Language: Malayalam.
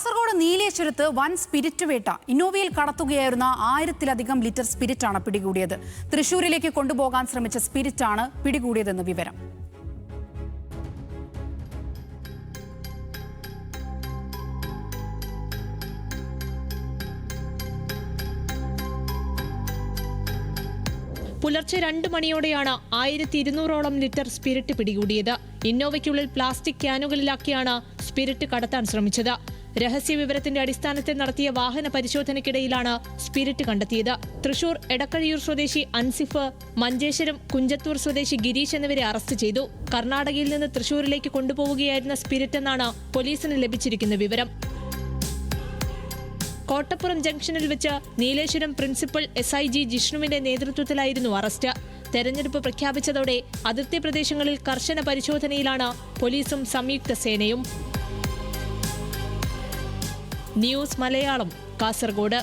കാസർഗോഡ് നീലേശ്വരത്ത് വൻ സ്പിരിറ്റ് വേട്ട. ഇന്നോവയിൽ കടത്തുകയായിരുന്ന 1000-ലധികം ലിറ്റർ സ്പിരിറ്റാണ് പിടികൂടിയത്. തൃശൂരിലേക്ക് കൊണ്ടുപോകാൻ ശ്രമിച്ച സ്പിരിറ്റാണ് പിടികൂടിയതെന്ന് വിവരം. പുലർച്ചെ 2 മണിയോടെയാണ് 1200ഓളം ലിറ്റർ സ്പിരിറ്റ് പിടികൂടിയത്. ഇന്നോവയ്ക്കുള്ളിൽ പ്ലാസ്റ്റിക് ക്യാനുകളിലാക്കിയാണ് സ്പിരിറ്റ് കടത്താൻ ശ്രമിച്ചത്. രഹസ്യ വിവരത്തിന്റെ അടിസ്ഥാനത്തിൽ നടത്തിയ വാഹന പരിശോധനയ്ക്കിടയിലാണ് സ്പിരിറ്റ് കണ്ടെത്തിയത്. തൃശൂർ എടക്കഴിയൂർ സ്വദേശി അൻസിഫ്, മഞ്ചേശ്വരം കുഞ്ചത്തൂർ സ്വദേശി ഗിരീഷ് എന്നിവരെ അറസ്റ്റ് ചെയ്തു. കർണാടകയിൽ നിന്ന് തൃശൂരിലേക്ക് കൊണ്ടുപോവുകയായിരുന്ന സ്പിരിറ്റ് എന്നാണ് പോലീസിന് ലഭിച്ചിരിക്കുന്ന വിവരം. കോട്ടപ്പുറം ജംഗ്ഷനിൽ വെച്ച് നീലേശ്വരം പ്രിൻസിപ്പൽ SIG ജിഷ്ണുവിന്റെ നേതൃത്വത്തിലായിരുന്നു അറസ്റ്റ്. തെരഞ്ഞെടുപ്പ് പ്രഖ്യാപിച്ചതോടെ അതിർത്തി പ്രദേശങ്ങളിൽ കർശന പരിശോധനയിലാണ് പോലീസും സംയുക്ത സേനയും. ന്യൂസ് മലയാളം, കാസർഗോഡ്.